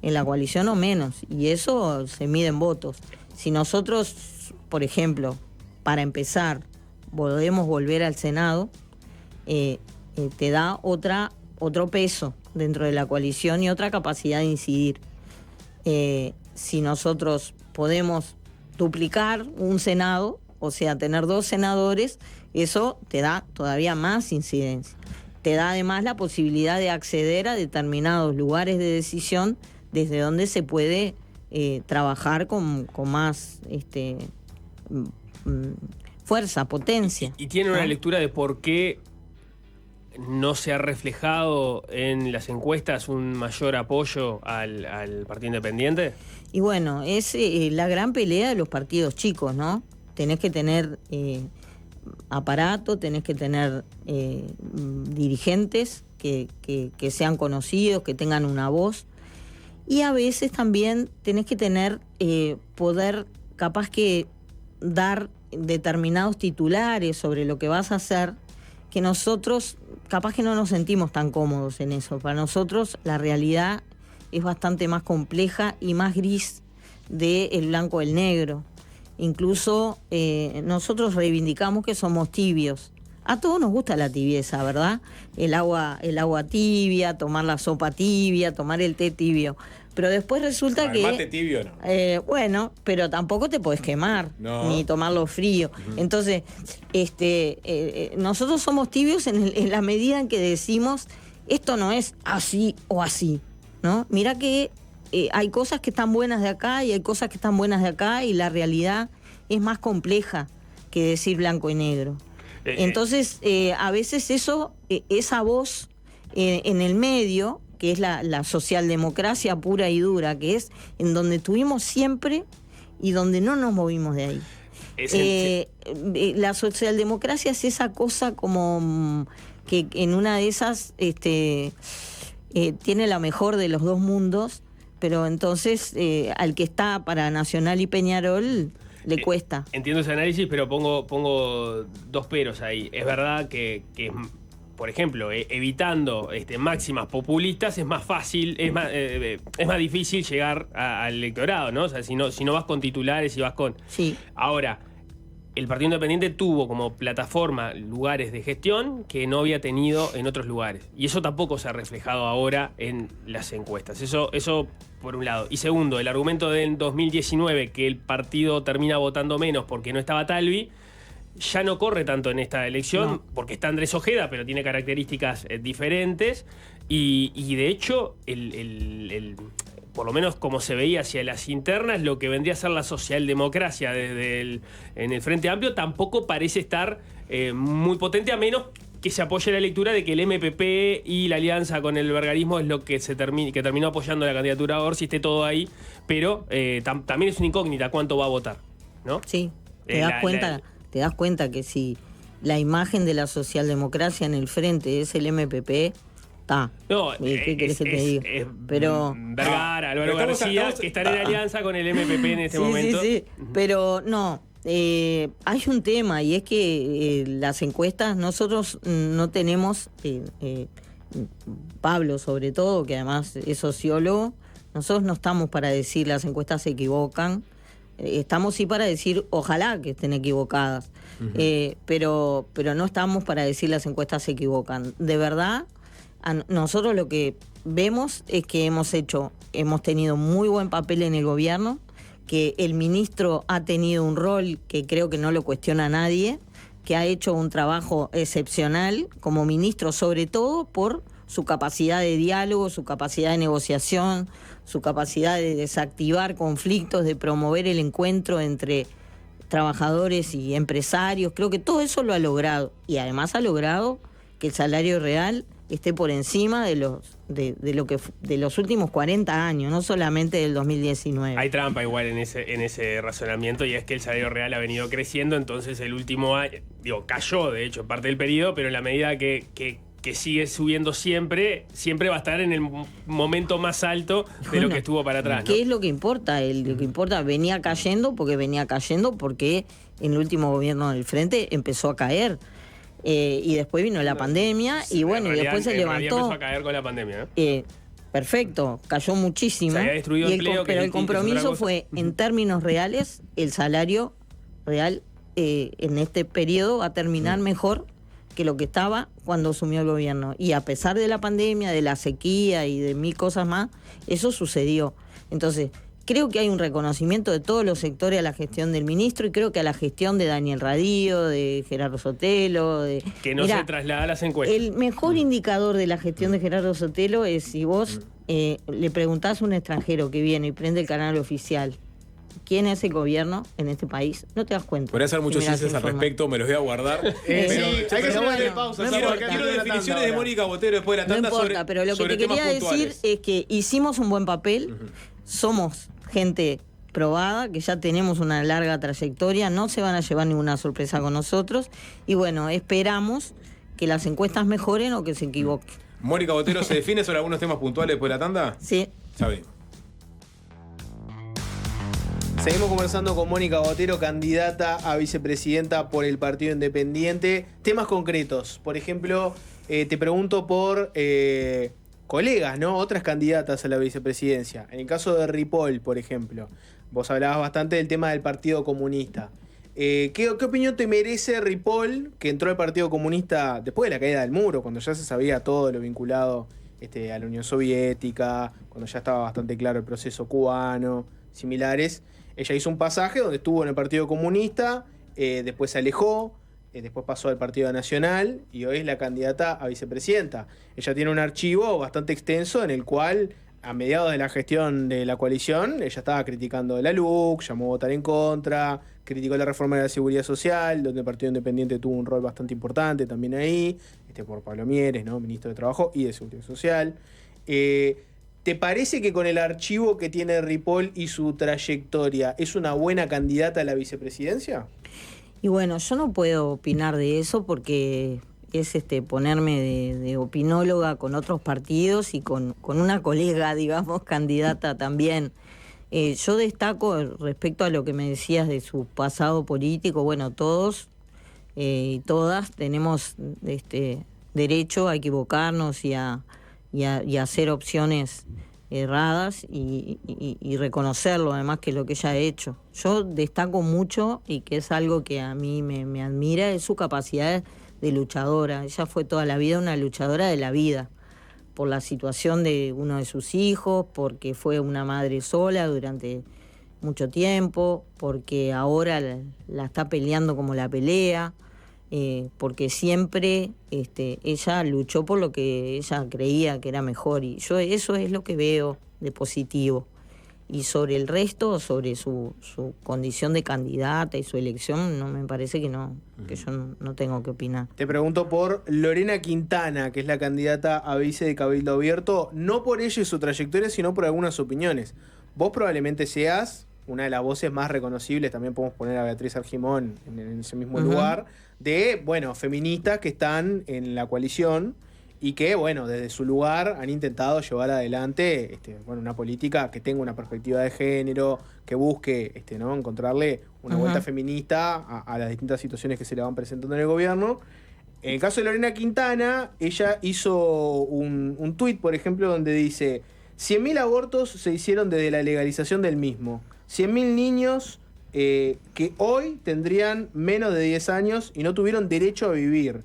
en la coalición o menos, y eso se mide en votos. Si nosotros, por ejemplo, para empezar, podemos volver al Senado, te da otro peso dentro de la coalición y otra capacidad de incidir. Si nosotros podemos duplicar un Senado, o sea, tener 2 senadores, eso te da todavía más incidencia. Te da además la posibilidad de acceder a determinados lugares de decisión desde donde se puede trabajar con más fuerza, potencia. ¿Y tiene una lectura de por qué no se ha reflejado en las encuestas un mayor apoyo al Partido Independiente? Y bueno, es la gran pelea de los partidos chicos, ¿no? tenés que tener aparato, tenés que tener dirigentes que sean conocidos, que tengan una voz. Y a veces también tenés que tener poder capaz que dar determinados titulares sobre lo que vas a hacer, que nosotros capaz que no nos sentimos tan cómodos en eso. Para nosotros la realidad es bastante más compleja y más gris del blanco o el negro. Incluso nosotros reivindicamos que somos tibios. A todos nos gusta la tibieza, ¿verdad? El agua tibia, tomar la sopa tibia, tomar el té tibio. Pero después resulta que... mate tibio no. Bueno, pero tampoco te podés quemar, ni tomarlo frío. Entonces, nosotros somos tibios en la medida en que decimos, esto no es así o así, ¿no? Mira que hay cosas que están buenas de acá y hay cosas que están buenas de acá, y la realidad es más compleja que decir blanco y negro. Entonces, a veces esa voz en el medio, que es la socialdemocracia pura y dura, que es en donde estuvimos siempre y donde no nos movimos de ahí. La socialdemocracia es esa cosa como que en una de esas tiene la mejor de los dos mundos, pero entonces al que está para Nacional y Peñarol le cuesta. Entiendo ese análisis, pero pongo dos peros ahí. Es verdad que por ejemplo, evitando máximas populistas es más fácil, es más difícil llegar al electorado, ¿no? O sea, si no vas con titulares y vas con... Sí. Ahora, el Partido Independiente tuvo como plataforma lugares de gestión que no había tenido en otros lugares. Y eso tampoco se ha reflejado ahora en las encuestas. Eso por un lado. Y segundo, el argumento del 2019, que el partido termina votando menos porque no estaba Talvi, ya no corre tanto en esta elección, porque está Andrés Ojeda, pero tiene características diferentes. Y de hecho, por lo menos como se veía hacia las internas, lo que vendría a ser la socialdemocracia en el Frente Amplio tampoco parece estar muy potente, a menos que se apoye la lectura de que el MPP y la alianza con el vergarismo es lo que terminó apoyando la candidatura a Orsi, esté todo ahí, pero también es una incógnita cuánto va a votar, ¿no? Sí, te das cuenta que si la imagen de la socialdemocracia en el frente es el MPP, está. No, ¿qué querés que te diga? Pero Vergara, Álvaro García, que están en alianza con el MPP en este momento. Sí, pero no. Hay un tema, y es que las encuestas, nosotros no tenemos, Pablo sobre todo, que además es sociólogo, nosotros no estamos para decir las encuestas se equivocan. Estamos sí para decir ojalá que estén equivocadas, pero no estamos para decir las encuestas se equivocan. De verdad, nosotros lo que vemos es que hemos tenido muy buen papel en el gobierno, que el ministro ha tenido un rol que creo que no lo cuestiona nadie, que ha hecho un trabajo excepcional como ministro, sobre todo por su capacidad de diálogo, su capacidad de negociación, su capacidad de desactivar conflictos, de promover el encuentro entre trabajadores y empresarios. Creo que todo eso lo ha logrado, y además ha logrado que el salario real esté por encima de los últimos 40 años, no solamente del 2019. Hay trampa igual en ese razonamiento, y es que el salario real ha venido creciendo, entonces el último año, cayó de hecho parte del periodo, pero en la medida que sigue subiendo siempre va a estar en el momento más alto de lo que estuvo para atrás, ¿no? ¿Qué es lo que importa? Lo que importa, venía cayendo porque en el último gobierno del Frente empezó a caer. Y después vino la pandemia, y bueno, y después se levantó. Empezó a caer con la pandemia, ¿no? Perfecto, cayó muchísimo. Se había destruido empleo, pero el compromiso fue, en términos reales, el salario real en este periodo va a terminar mejor que lo que estaba cuando asumió el gobierno. Y a pesar de la pandemia, de la sequía y de mil cosas más, eso sucedió. Entonces, creo que hay un reconocimiento de todos los sectores a la gestión del ministro, y creo que a la gestión de Daniel Radío, de Gerardo Sotelo. Que no se traslada a las encuestas. El mejor indicador de la gestión de Gerardo Sotelo es si vos le preguntás a un extranjero que viene y prende el canal oficial quién es el gobierno en este país, no te das cuenta. Podría hacer muchos chistes al respecto, me los voy a guardar. Hay que hacer pausa. Quiero definiciones de Mónica Botero después de la tanda. No importa, pero lo que te quería decir es que hicimos un buen papel, somos gente probada, que ya tenemos una larga trayectoria, no se van a llevar ninguna sorpresa con nosotros. Y bueno, esperamos que las encuestas mejoren o que se equivoquen. Mónica Botero, ¿se define sobre algunos temas puntuales después de la tanda? Sí. Ya venimos. Seguimos conversando con Mónica Botero, candidata a vicepresidenta por el Partido Independiente. Temas concretos, por ejemplo, te pregunto por colegas, ¿no? Otras candidatas a la vicepresidencia. En el caso de Ripoll, por ejemplo, vos hablabas bastante del tema del Partido Comunista. ¿Qué opinión te merece Ripoll, que entró al Partido Comunista después de la caída del muro, cuando ya se sabía todo lo vinculado a la Unión Soviética, cuando ya estaba bastante claro el proceso cubano, similares? Ella hizo un pasaje donde estuvo en el Partido Comunista, después se alejó, después pasó al Partido Nacional y hoy es la candidata a vicepresidenta. Ella tiene un archivo bastante extenso en el cual, a mediados de la gestión de la coalición, ella estaba criticando la LUC, llamó a votar en contra, criticó la reforma de la Seguridad Social, donde el Partido Independiente tuvo un rol bastante importante también ahí, por Pablo Mieres, ¿no? Ministro de Trabajo y de Seguridad Social. ¿Te parece que con el archivo que tiene Ripoll y su trayectoria es una buena candidata a la vicepresidencia? Y bueno, yo no puedo opinar de eso porque es ponerme de opinóloga con otros partidos y con una colega, digamos, candidata también. Yo destaco respecto a lo que me decías de su pasado político. Bueno, todos y todas tenemos derecho a equivocarnos y a hacer opciones erradas y reconocerlo, además, que lo que ella ha hecho. Yo destaco mucho, y que es algo que a mí me admira, es su capacidad de luchadora. Ella fue toda la vida una luchadora de la vida, por la situación de uno de sus hijos, porque fue una madre sola durante mucho tiempo, porque ahora la está peleando como la pelea, porque siempre ella luchó por lo que ella creía que era mejor, y yo eso es lo que veo de positivo. Y sobre el resto, sobre su condición de candidata y su elección, no me parece que yo no tengo que opinar. Te pregunto por Lorena Quintana, que es la candidata a vice de Cabildo Abierto, no por ella y su trayectoria, sino por algunas opiniones. Vos probablemente seas una de las voces más reconocibles, también podemos poner a Beatriz Argimón en ese mismo lugar, de, feministas que están en la coalición y que, desde su lugar han intentado llevar adelante una política que tenga una perspectiva de género, que busque encontrarle una vuelta feminista a las distintas situaciones que se le van presentando en el gobierno. En el caso de Lorena Quintana, ella hizo un tuit, por ejemplo, donde dice: 100.000 abortos se hicieron desde la legalización del mismo. 100.000 niños que hoy tendrían menos de 10 años y no tuvieron derecho a vivir.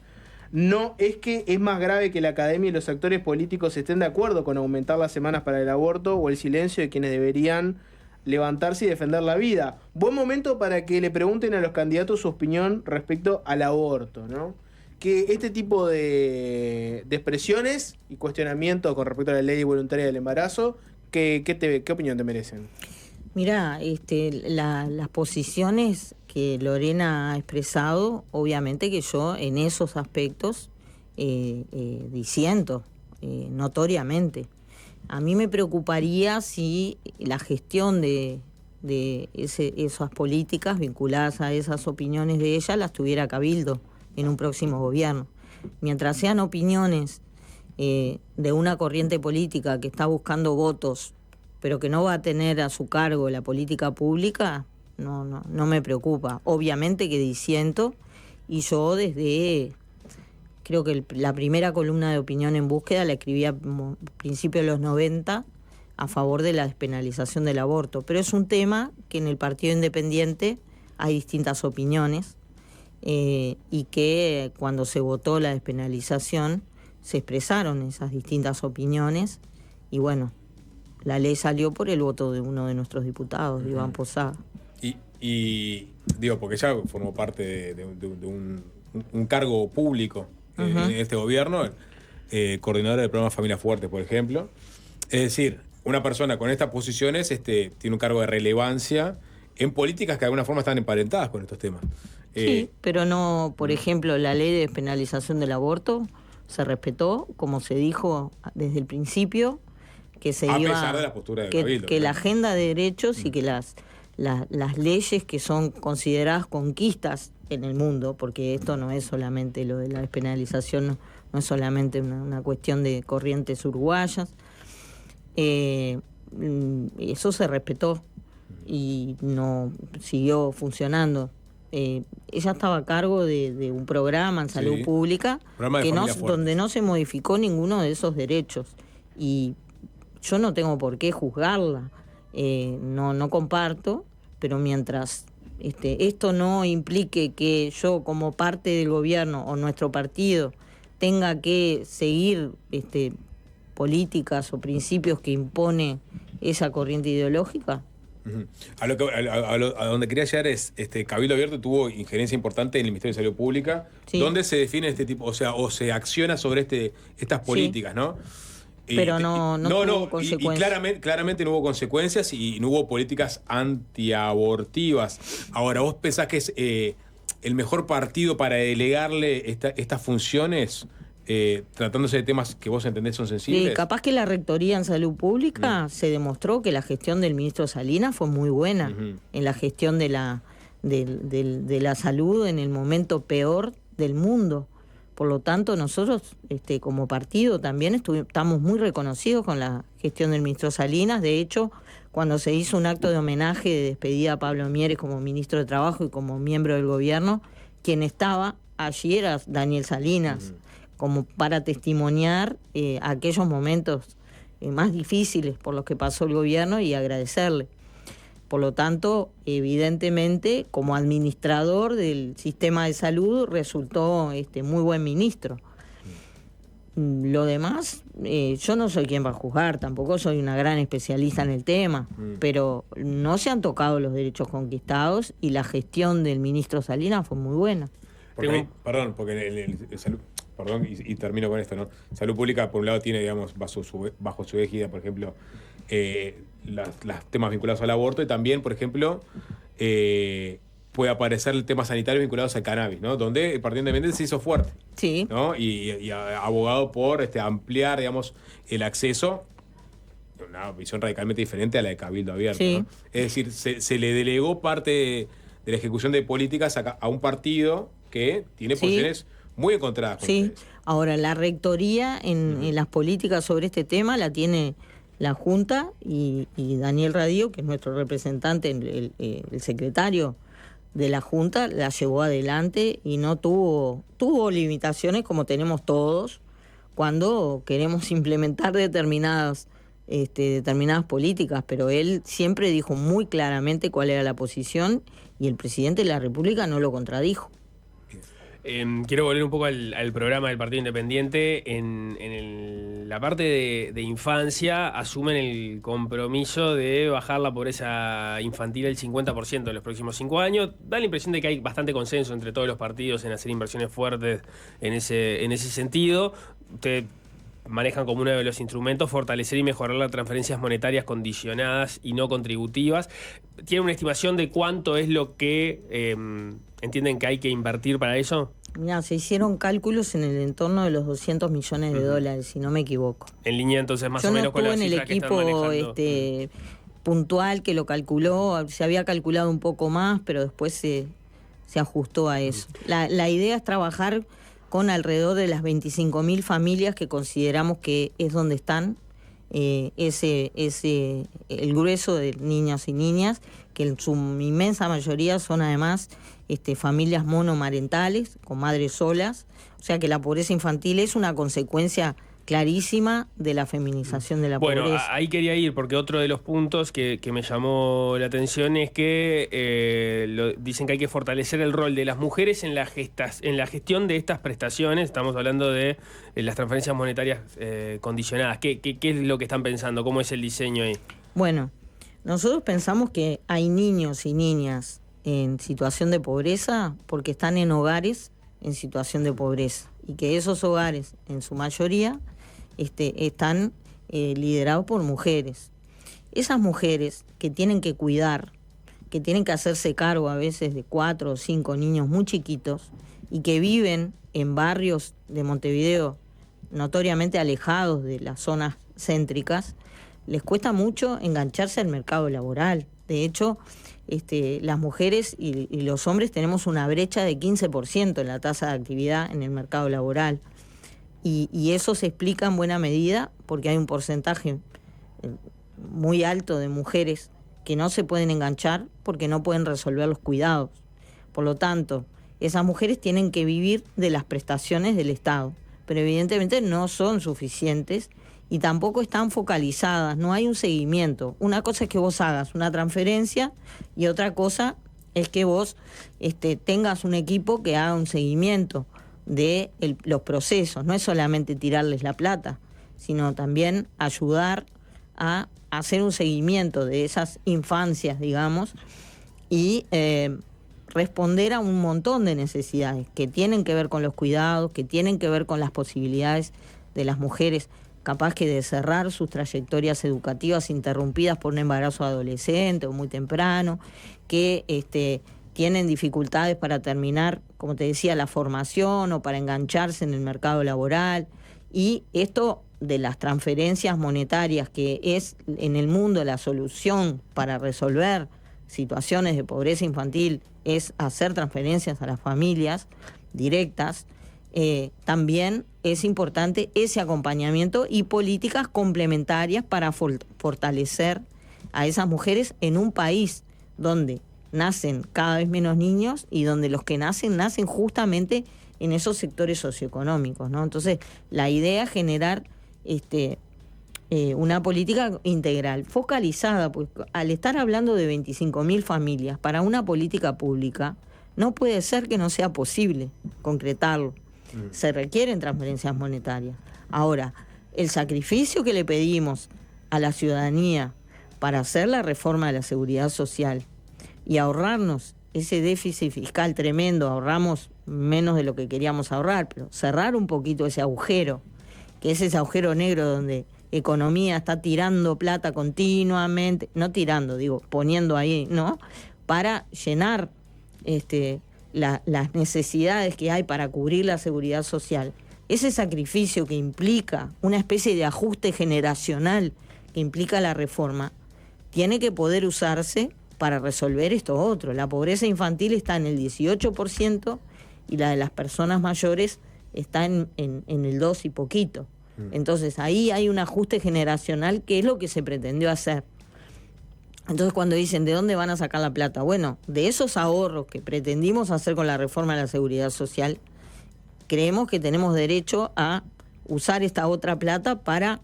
No es que es más grave que la academia y los actores políticos estén de acuerdo con aumentar las semanas para el aborto o el silencio de quienes deberían levantarse y defender la vida. Buen momento para que le pregunten a los candidatos su opinión respecto al aborto, ¿no? Que este tipo de expresiones y cuestionamientos con respecto a la ley voluntaria del embarazo, ¿qué opinión te merecen? Mirá, las posiciones que Lorena ha expresado, obviamente que yo en esos aspectos disiento notoriamente. A mí me preocuparía si la gestión de esas políticas vinculadas a esas opiniones de ella las tuviera Cabildo en un próximo gobierno. Mientras sean opiniones de una corriente política que está buscando votos, pero que no va a tener a su cargo la política pública, no me preocupa. Obviamente que disiento, y yo creo que la primera columna de Opinión en Búsqueda la escribí a principios de los 90 a favor de la despenalización del aborto. Pero es un tema que en el Partido Independiente hay distintas opiniones, y que cuando se votó la despenalización se expresaron esas distintas opiniones, y la ley salió por el voto de uno de nuestros diputados, Iván Posada. Y digo, porque ya formó parte de un cargo público en este gobierno, coordinadora del programa Familia Fuerte, por ejemplo. Es decir, una persona con estas posiciones tiene un cargo de relevancia en políticas que de alguna forma están emparentadas con estos temas. Sí, pero no, por ejemplo, la ley de despenalización del aborto se respetó, como se dijo desde el principio, que se a iba pesar de la postura de Cabildo, que la agenda de derechos y que las leyes que son consideradas conquistas en el mundo, porque esto no es solamente lo de la despenalización, no es solamente una cuestión de corrientes uruguayas. Eso se respetó y no siguió funcionando. Ella estaba a cargo de un programa en salud pública donde no se modificó ninguno de esos derechos, y yo no tengo por qué juzgarla, no comparto, pero mientras esto no implique que yo como parte del gobierno o nuestro partido tenga que seguir políticas o principios que impone esa corriente ideológica. A donde quería llegar es, Cabildo Abierto tuvo injerencia importante en el Ministerio de Salud Pública, donde se define este tipo, o sea, o se acciona sobre estas políticas, ¿no? Pero no tuvo consecuencias. Y claramente no hubo consecuencias y no hubo políticas antiabortivas. Ahora, ¿vos pensás que es el mejor partido para delegarle estas funciones, tratándose de temas que vos entendés son sensibles? Sí, capaz que la Rectoría en Salud Pública se demostró que la gestión del ministro Salinas fue muy buena en la gestión de la salud en el momento peor del mundo. Por lo tanto, nosotros como partido también estamos muy reconocidos con la gestión del ministro Salinas. De hecho, cuando se hizo un acto de homenaje de despedida a Pablo Mieres como ministro de Trabajo y como miembro del gobierno, quien estaba allí era Daniel Salinas, como para testimoniar aquellos momentos más difíciles por los que pasó el gobierno y agradecerle. Por lo tanto, evidentemente, como administrador del sistema de salud, resultó muy buen ministro. Lo demás, yo no soy quien va a juzgar, tampoco soy una gran especialista en el tema, pero no se han tocado los derechos conquistados y la gestión del ministro Salinas fue muy buena. Porque el salud... Perdón, y termino con esto, ¿no? Salud Pública, por un lado, tiene, digamos, bajo su égida, por ejemplo, los temas vinculados al aborto, y también, por ejemplo, puede aparecer temas sanitarios vinculados al cannabis, ¿no? Donde el Partido Independiente se hizo fuerte. Sí. ¿No? Y abogado por ampliar, digamos, el acceso, una visión radicalmente diferente a la de Cabildo Abierto. Sí. ¿no? Es decir, se le delegó parte de la ejecución de políticas a un partido que tiene posiciones muy encontradas. Sí, ahora la rectoría en las políticas sobre este tema la tiene la Junta y Daniel Radio, que es nuestro representante, el secretario de la Junta, la llevó adelante y no tuvo limitaciones como tenemos todos cuando queremos implementar determinadas políticas, pero él siempre dijo muy claramente cuál era la posición y el presidente de la República no lo contradijo. Quiero volver un poco al programa del Partido Independiente. En la parte de infancia asumen el compromiso de bajar la pobreza infantil al 50% en los próximos 5 años. Da la impresión de que hay bastante consenso entre todos los partidos en hacer inversiones fuertes en ese sentido. Ustedes manejan como uno de los instrumentos fortalecer y mejorar las transferencias monetarias condicionadas y no contributivas. ¿Tienen una estimación de cuánto es lo que entienden que hay que invertir para eso? Mira, se hicieron cálculos en el entorno de los 200 millones de dólares, si no me equivoco. En línea, entonces, más o menos con las cifras que están manejando. Yo no estuve en el equipo puntual que lo calculó, se había calculado un poco más, pero después se ajustó a eso. La idea es trabajar con alrededor de las 25.000 familias que consideramos que es donde están el grueso de niños y niñas, que en su inmensa mayoría son además familias monomarentales, con madres solas, o sea que la pobreza infantil es una consecuencia clarísima de la feminización de la pobreza. Bueno, ahí quería ir, porque otro de los puntos que me llamó la atención es que dicen que hay que fortalecer el rol de las mujeres en la gestión de estas prestaciones. Estamos hablando de las transferencias monetarias condicionadas. ¿Qué es lo que están pensando? ¿Cómo es el diseño ahí? Bueno, nosotros pensamos que hay niños y niñas en situación de pobreza porque están en hogares en situación de pobreza y que esos hogares, en su mayoría, están liderados por mujeres. Esas mujeres que tienen que cuidar, que tienen que hacerse cargo a veces de 4 o 5 niños muy chiquitos y que viven en barrios de Montevideo notoriamente alejados de las zonas céntricas, les cuesta mucho engancharse al mercado laboral. De hecho, las mujeres y los hombres tenemos una brecha de 15% en la tasa de actividad en el mercado laboral. Y eso se explica en buena medida porque hay un porcentaje muy alto de mujeres que no se pueden enganchar porque no pueden resolver los cuidados. Por lo tanto, esas mujeres tienen que vivir de las prestaciones del Estado, pero evidentemente no son suficientes y tampoco están focalizadas, no hay un seguimiento. Una cosa es que vos hagas una transferencia y otra cosa es que vos tengas un equipo que haga un seguimiento de los procesos. No es solamente tirarles la plata, sino también ayudar a hacer un seguimiento de esas infancias, digamos, y responder a un montón de necesidades que tienen que ver con los cuidados, que tienen que ver con las posibilidades de las mujeres capaz que de cerrar sus trayectorias educativas interrumpidas por un embarazo adolescente o muy temprano, que tienen dificultades para terminar, como te decía, la formación o para engancharse en el mercado laboral. Y esto de las transferencias monetarias, que es en el mundo la solución para resolver situaciones de pobreza infantil, es hacer transferencias a las familias directas. También es importante ese acompañamiento y políticas complementarias para fortalecer a esas mujeres en un país donde nacen cada vez menos niños y donde los que nacen justamente en esos sectores socioeconómicos, ¿no? Entonces, la idea es generar una política integral, focalizada, pues al estar hablando de 25.000 familias para una política pública, no puede ser que no sea posible concretarlo. Se requieren transferencias monetarias. Ahora, el sacrificio que le pedimos a la ciudadanía para hacer la reforma de la seguridad social y ahorrarnos ese déficit fiscal tremendo, ahorramos menos de lo que queríamos ahorrar, pero cerrar un poquito ese agujero, que es ese agujero negro donde economía está tirando plata continuamente, no tirando, digo, poniendo ahí, ¿no? Para llenar las necesidades que hay para cubrir la seguridad social. Ese sacrificio que implica una especie de ajuste generacional que implica la reforma, tiene que poder usarse para resolver esto otro. La pobreza infantil está en el 18% y la de las personas mayores está en el 2 y poquito. Entonces ahí hay un ajuste generacional que es lo que se pretendió hacer. Entonces cuando dicen ¿de dónde van a sacar la plata? Bueno, de esos ahorros que pretendimos hacer con la reforma de la seguridad social, creemos que tenemos derecho a usar esta otra plata para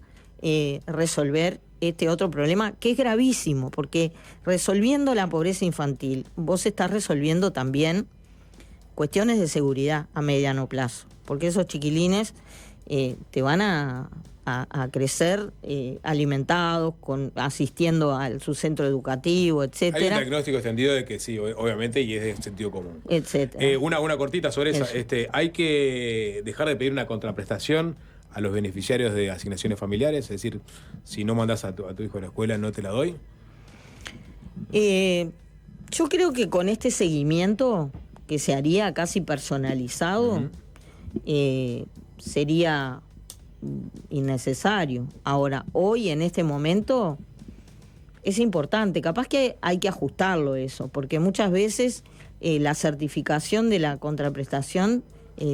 resolver este otro problema que es gravísimo, porque resolviendo la pobreza infantil, vos estás resolviendo también cuestiones de seguridad a mediano plazo, porque esos chiquilines te van a crecer alimentados, asistiendo a su centro educativo, etcétera. Hay un diagnóstico extendido de que sí, obviamente, y es de sentido común. Etcétera. Una cortita sobre esa. Hay que dejar de pedir una contraprestación a los beneficiarios de asignaciones familiares, es decir, si no mandas a tu hijo a la escuela, no te la doy. Yo creo que con este seguimiento que se haría casi personalizado, sería innecesario. Ahora, hoy en este momento es importante, capaz que hay que ajustarlo eso, porque muchas veces la certificación de la contraprestación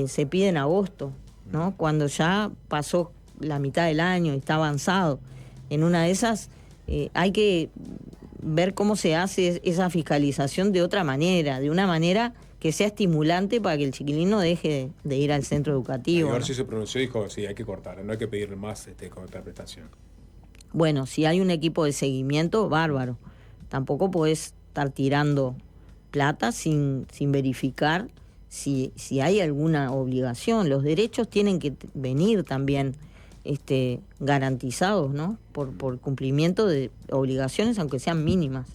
se pide en agosto, ¿no? Cuando ya pasó la mitad del año y está avanzado. En una de esas hay que ver cómo se hace esa fiscalización de otra manera, de una manera que sea estimulante para que el chiquilín no deje de ir al centro educativo. A ver ¿no? si se pronunció y dijo, sí, hay que cortar, no hay que pedir más contraprestación. Bueno, si hay un equipo de seguimiento, bárbaro. Tampoco podés estar tirando plata sin verificar si hay alguna obligación. Los derechos tienen que venir también garantizados, ¿no? Por cumplimiento de obligaciones, aunque sean mínimas.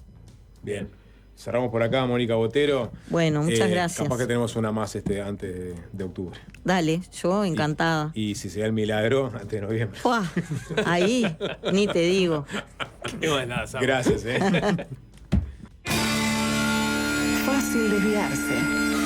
Bien. Cerramos por acá, Mónica Botero. Bueno, muchas gracias. Capaz que tenemos una más antes de octubre. Dale, yo encantada. Y si se da el milagro, antes de noviembre. ¡Fua! Ahí, ni te digo. Qué buena, Gracias, Fácil desviarse.